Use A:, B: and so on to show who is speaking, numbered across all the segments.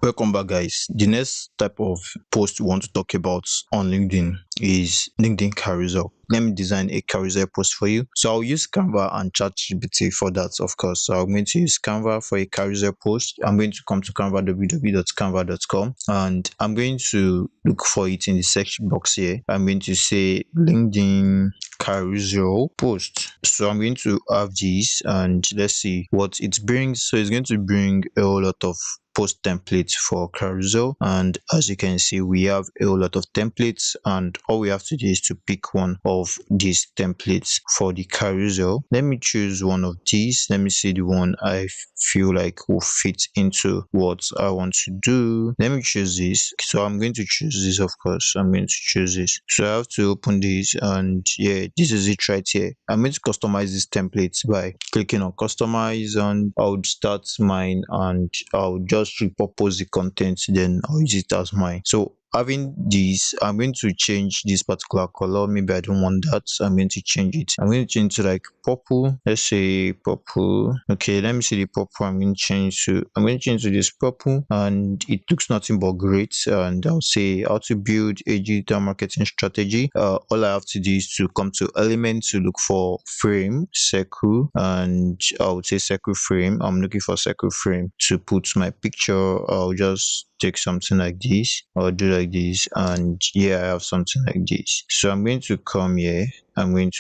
A: Welcome back, guys. The next type of post we want to talk about on LinkedIn is LinkedIn Carousel. Let me design a carousel post for you. So I'll use Canva and ChatGPT for that, of course. So I'm going to use Canva for a carousel post. I'm going to come to Canva, www.canva.com, and I'm going to look for it in the search box here. I'm going to say LinkedIn carousel post. So I'm going to have this, and let's see what it brings. So it's going to bring a whole lot of post templates for carousel, and as you can see, we have a whole lot of templates, and all we have to do is to pick one of these templates for the carousel. Let me choose one of these. Let me see the one I feel like will fit into what I want to do. Let me choose this. So I'm going to choose this, of course. I'm going to choose this. So I have to open this, and yeah, this is it right here. I'm going to customize this template by clicking on customize, and I would start mine, and I'll just repurpose the content, then I'll use it as mine. So having this, I'm going to change this particular color. Maybe I don't want that, so I'm going to change it. I'm going to change to like purple. Let's say purple. Okay, let me see the purple. I'm going to change to this purple, and it looks nothing but great. And I'll say how to build a digital marketing strategy. All I have to do is to come to element to look for frame circle, and I would say circle frame. I'm looking for circle frame to put my picture. I'll just take something like this, or do like this, and yeah, I have something like this. So I'm going to come here, I'm going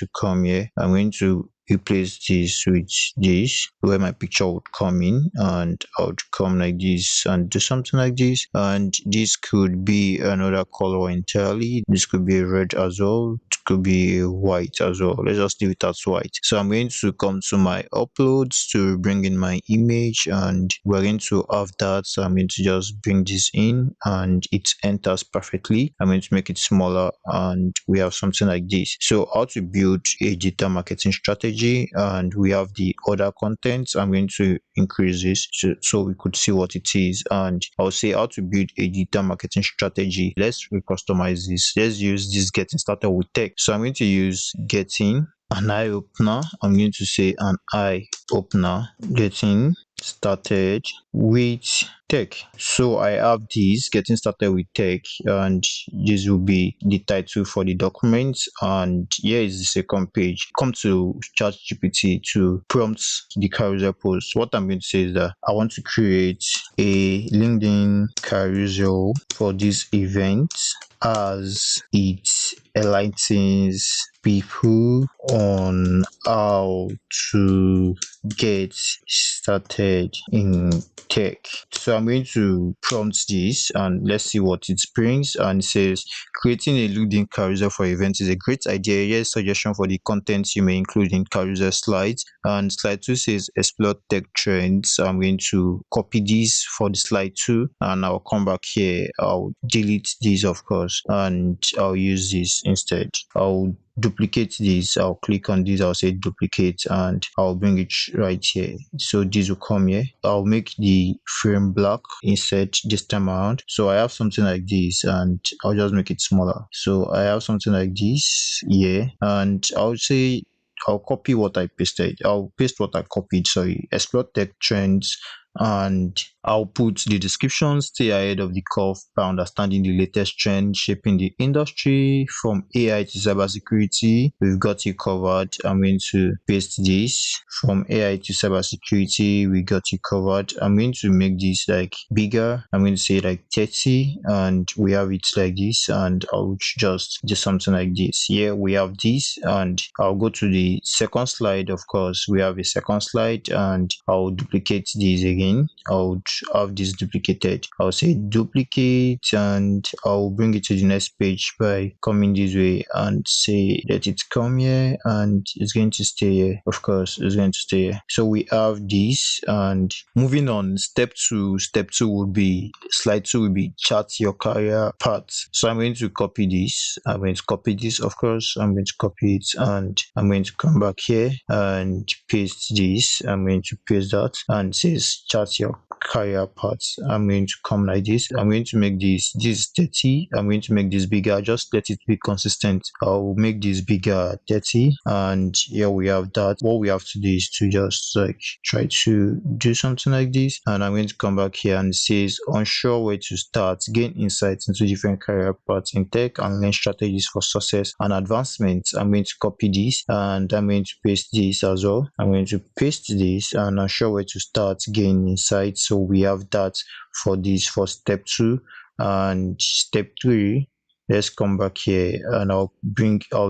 A: to replace this with this, where my picture would come in, and I would come like this and do something like this. And this could be another color entirely. This could be red as well, it could be white as well. Let's just leave it as white. So I'm going to come to my uploads to bring in my image, and we're going to have that. So I'm going to just bring this in, and it enters perfectly. I'm going to make it smaller, and we have something like this. So how to build a digital marketing strategy, and we have the other contents. I'm going to increase this so we could see what it is, and I'll say how to build a digital marketing strategy. Let's customize this. Let's use this getting started with tech. So I'm going to use getting an eye opener. I'm going to say an eye opener, getting started with tech. So I have this getting started with tech, and this will be the title for the document, and here is the second page. Come to ChatGPT to prompt the carousel post. What I'm going to say is that I want to create a LinkedIn carousel for this event, as it enlightens people on how to get started in tech. So I'm going to prompt this, and let's see what it brings. And it says creating a LinkedIn carousel for events is a great idea. Here's suggestion for the content you may include in carousel slides. And slide 2 says explore tech trends. So I'm going to copy this for the slide 2, and I'll come back here. I'll delete this, of course, and I'll use this instead. I'll duplicate this. I'll click on this, I'll say duplicate, and I'll bring it right here. So this will come here. I'll make the frame black instead this time around. So I have something like this, and I'll just make it smaller. So I have something like this here, and I'll say I'll copy what I pasted. I'll paste what I copied. Sorry, explore tech trends, and I'll put the description: stay ahead of the curve by understanding the latest trend shaping the industry from AI to cybersecurity. We've got you covered. I'm going to paste this: from AI to cybersecurity, we got you covered. I'm going to make this like bigger. I'm going to say like 30, and we have it like this, and I'll just do something like this. Here we have this, and I'll go to the second slide. Of course, we have a second slide, and I'll duplicate this again. I'll have this duplicated. I'll say duplicate, and I'll bring it to the next page by coming this way and say let it come here, and it's going to stay here. Of course, it's going to stay here. So we have this, and moving on, step 2 would be slide 2 will be chart your career path. So I'm going to copy this. I'm going to copy this, of course. I'm going to copy it, and I'm going to come back here and paste this. I'm going to paste that, and it says chart your career paths. I'm going to come like this. I'm going to make this 30. I'm going to make this bigger. Just let it be consistent. I'll make this bigger 30, and here we have that. What we have to do is to just like try to do something like this, and I'm going to come back here and it says unsure where to start, gain insights into different career paths in tech and learn strategies for success and advancement. I'm going to copy this and I'm going to paste this as well. I'm going to paste this and unsure where to start, gain insights. So we have that for this for step 2. And step 3, let's come back here and I'll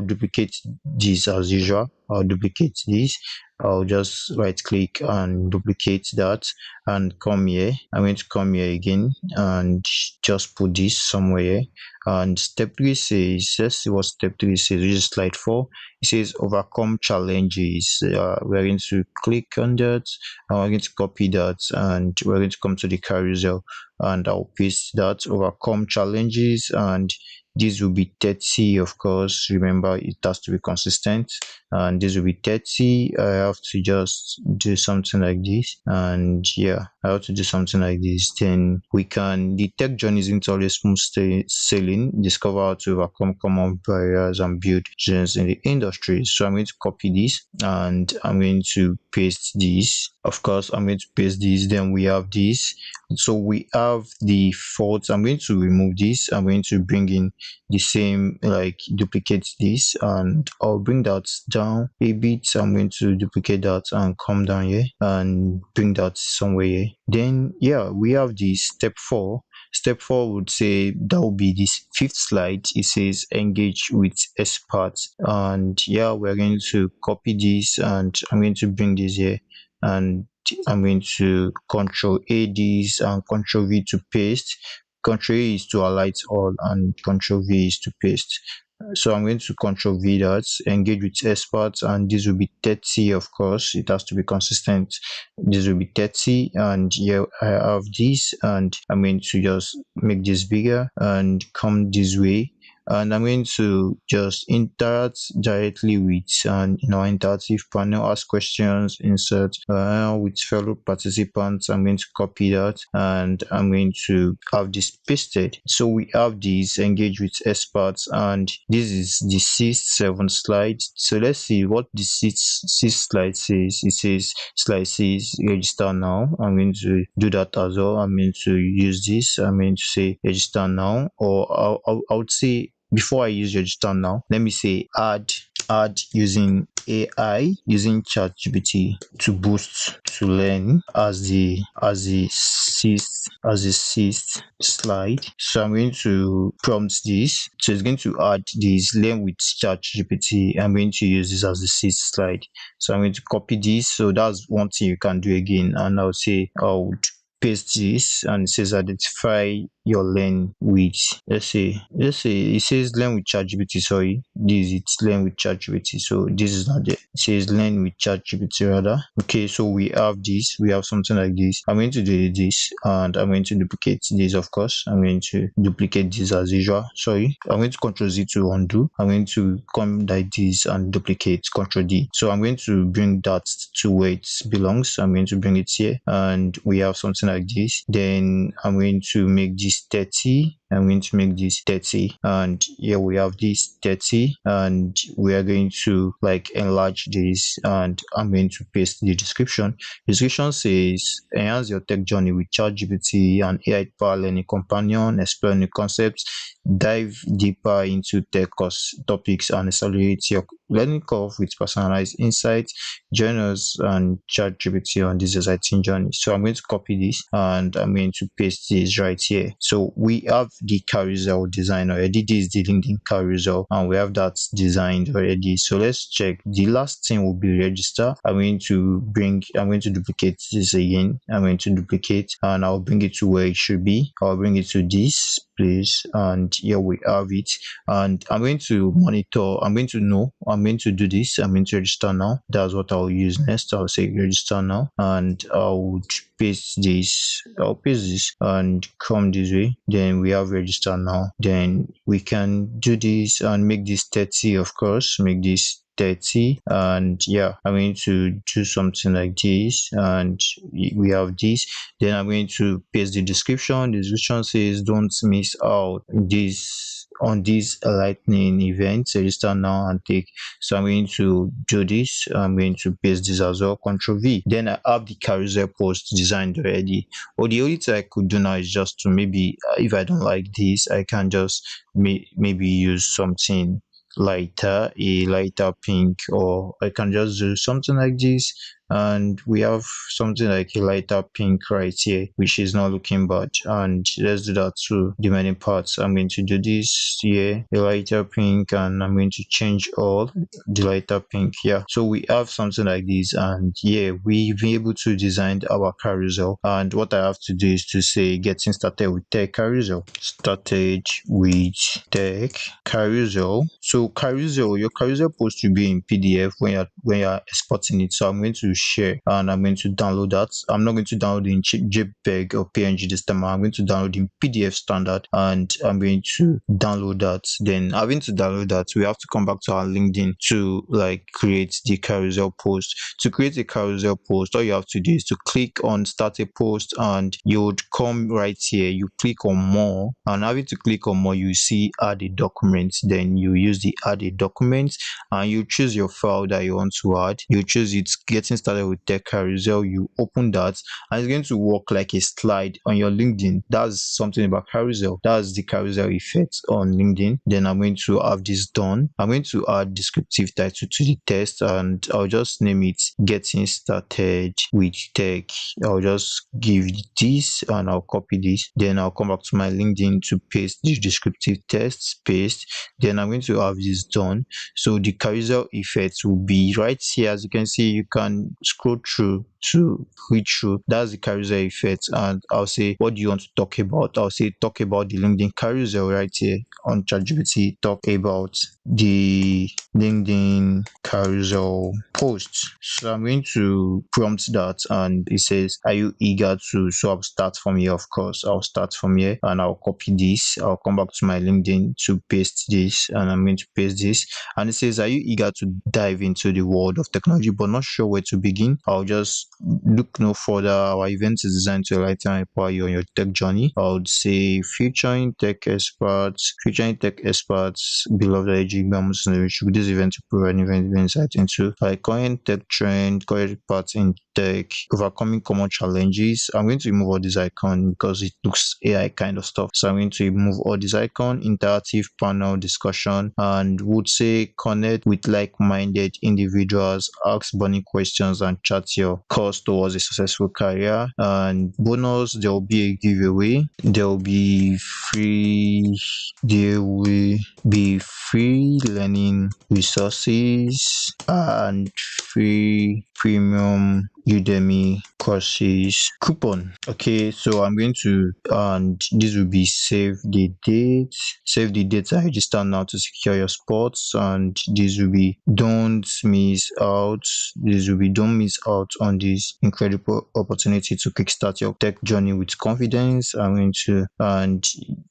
A: duplicate this as usual. I'll duplicate this. I'll just right click and duplicate that and come here. I'm going to come here again and just put this somewhere. And step 3 says, let's see what step 3 says, which is slide 4. It says overcome challenges. We're going to click on that and we're going to copy that and we're going to come to the carousel and I'll paste that, overcome challenges, and this will be 30. Of course, remember it has to be consistent, and this will be 30. I have to just do something like this, and yeah, I have to do something like this. Then we can, the tech journey isn't always smooth sailing. Discover how to overcome common barriers and build trends in the industry. So I'm going to copy this and I'm going to paste this. Of course, I'm going to paste this. Then we have this. So we have the faults. I'm going to remove this. I'm going to bring in the same, like duplicate this, and I'll bring that down a bit. I'm going to duplicate that and come down here and bring that somewhere here. Then yeah, we have the step 4. Step 4 would say that will be this 5th slide. It says engage with experts, and yeah, we're going to copy this and I'm going to bring this here, and I'm going to Control A this and Control V to paste. Control A is to highlight all and Control V is to paste. So I'm going to Control V that, engage with experts, and this will be 30. Of course, it has to be consistent. This will be 30, and here I have this, and I'm going to just make this bigger and come this way. And I'm going to just interact directly with an interactive panel, ask questions, insert with fellow participants. I'm going to copy that and I'm going to have this pasted. So we have this engage with experts, and this is the 6th, 7th slide. So let's see what the 6th slide says. It says slide says register now. I'm going to do that as well. I'm going to use this. I'm going to say register now, or I would say, before I use register now, let me say add using AI, using ChatGPT to boost to learn as the 6th slide. So I'm going to prompt this. So it's going to add this learn with ChatGPT. I'm going to use this as the 6th slide. So I'm going to copy this. So that's one thing you can do again. And I'll say I would paste this, and it says identify your learn with, let's say it says learn with ChatGPT. Sorry, this is it's learn with ChatGPT. So this is not there. It says learn with ChatGPT rather. Okay, so we have this. We have something like this. I'm going to do this, and I'm going to duplicate this. Of course, I'm going to duplicate this as usual. Sorry, I'm going to Control Z to undo. I'm going to come like this and duplicate, Control D. So I'm going to bring that to where it belongs. I'm going to bring it here, and we have something like this. Then I'm going to make this 30. I'm going to make this 30, and here we have this 30, and we are going to like enlarge this, and I'm going to paste the description. The description says enhance your tech journey with ChatGPT and AI powered learning companion, explore new concepts, dive deeper into tech topics, and accelerate your learning curve with personalized insights. Join us and ChatGPT on this exciting journey. So I'm going to copy this and I'm going to paste this right here. So we have the carousel design already. This is the LinkedIn carousel, and we have that designed already. So let's check. The last thing will be register. I'm going to duplicate this again. I'm going to duplicate and I'll bring it to where it should be. I'll bring it to this place, and here we have it. And I'm going to monitor. I'm going to do this. I'm going to register now. That's what I'll use next. I'll say register now, and I'll paste this. I'll paste this and come this way. Then we have register now. Then we can do this and make this 30. Of course, make this 30. And yeah, I'm going to do something like this, and we have this. Then I'm going to paste the description. The description says don't miss out this on this lightning event, register now and take. So I'm going to do this. I'm going to paste this as well, Control V. Then I have the carousel post designed already. Or the only thing I could do now is just to maybe, if I don't like this, I can just maybe use something lighter, a lighter pink, or I can just do something like this. And we have something like a lighter pink right here, which is not looking bad. And let's do that to the remaining parts. I'm going to do this here, a lighter pink, and I'm going to change all the lighter pink. Yeah, so we have something like this, and yeah, we've been able to design our carousel. And what I have to do is to say getting started with tech carousel. Started with tech carousel. So carousel, your carousel post will be in PDF when you're exporting it. So I'm going to share and I'm going to download that. I'm not going to download in JPEG or PNG this time. I'm going to download in PDF standard, and I'm going to download that. Then having to download that, we have to come back to our LinkedIn to like create the carousel post. To create a carousel post, all you have to do is to click on start a post, and you would come right here. You click on more, and having to click on more, you see add a document. Then you use the add a document, and you choose your file that you want to add. You choose it, getting started with tech carousel. You open that, and it's going to work like a slide on your LinkedIn. That's something about carousel. That's the carousel effect on LinkedIn. Then I'm going to have this done. I'm going to add descriptive title to the test, and I'll just name it getting started with tech. I'll just give this and I'll copy this. Then I'll come back to my LinkedIn to paste the descriptive text, paste. Then I'm going to have this done. So the carousel effect will be right here. As you can see, you can scroll through to read through. That's the carousel effect. And I'll say, what do you want to talk about? I'll say talk about the LinkedIn carousel right here on ChatGPT. Talk about the LinkedIn carousel posts. So I'm going to prompt that, and it says, are you eager to? So I'll start from here. Of course, I'll start from here, and I'll copy this. I'll come back to my LinkedIn to paste this, and I'm going to paste this. And it says, are you eager to dive into the world of technology but not sure where to begin? I'll just look no further. Our event is designed to enlighten and empower you on your tech journey. I would say featuring tech experts, beloved should this event to provide event insight into like current tech trend, current parts in tech, overcoming common challenges. I'm going to remove all this icon because it looks AI kind of stuff. So I'm going to remove all this icon, interactive panel discussion, and would say connect with like-minded individuals, ask burning questions, and chat your course towards a successful career. And bonus, there will be a giveaway. There will be free learning resources and free premium Udemy courses coupon. Okay, so I'm going to, and this will be save the date I register now to secure your spots, and this will be don't miss out on this incredible opportunity to kickstart your tech journey with confidence. I'm going to, and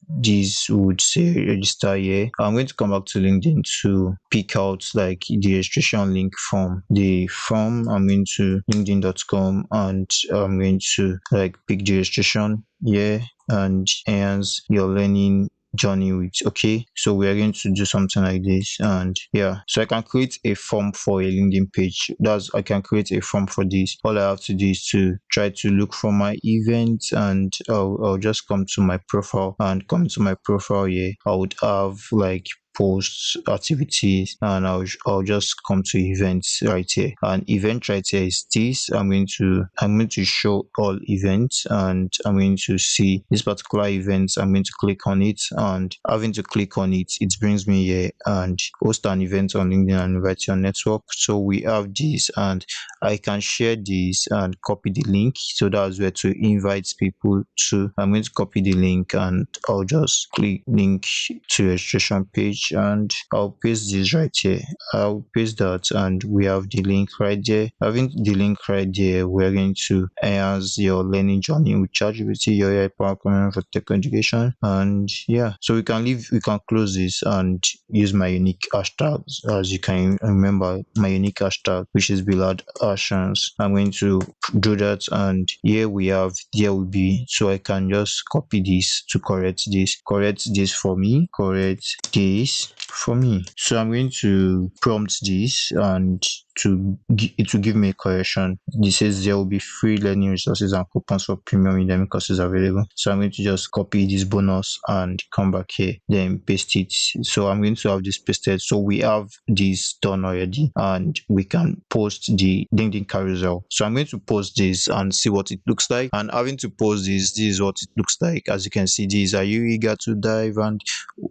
A: this would say register here. I'm going to come back to LinkedIn to pick out like the registration link from the form. I'm going to linkedin.com, and I'm going to like pick the registration here, and enhance your learning journey with. Okay, so we are going to do something like this. And yeah, so I can create a form for a LinkedIn page. I can create a form for this. All I have to do is to try to look for my event, and I'll just come to my profile, and come to my profile here. I would have like posts, activities, and I'll just come to events right here. And event right here is this. I'm going to show all events, and I'm going to see this particular event. I'm going to click on it, and having to click on it, it brings me here, and host an event on LinkedIn and invite your network. So we have this, and I can share this and copy the link. So that's where to invite people to. I'm going to copy the link, and I'll just click link to registration page. page, and I'll paste this right here. I'll paste that, and we have the link right there. Having the link right there, we're going to enhance your learning journey with ChatGPT, your AI power for tech education. And yeah, so we can close this and use my unique hashtags. As you can remember, my unique hashtag, which is Billard Actions. I'm going to do that, and here we have, there will be, so I can just copy this to correct this for me, correct this for me. So I'm going to prompt this, and it will give me a correction. This says there will be free learning resources and coupons for premium Udemy courses available. So I'm going to just copy this bonus and come back here, then paste it. So I'm going to have this pasted. So we have this done already, and we can post the LinkedIn carousel. So I'm going to post this and see what it looks like. And having to post this is what it looks like. As you can see, these are you eager to dive, and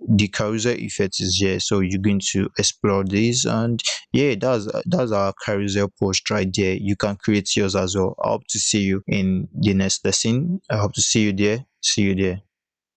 A: the carousel effect is here. So you're going to explore this, and yeah, that's our carousel post right there. You can create yours as well. I hope to see you in the next lesson. I hope to see you there. See you there.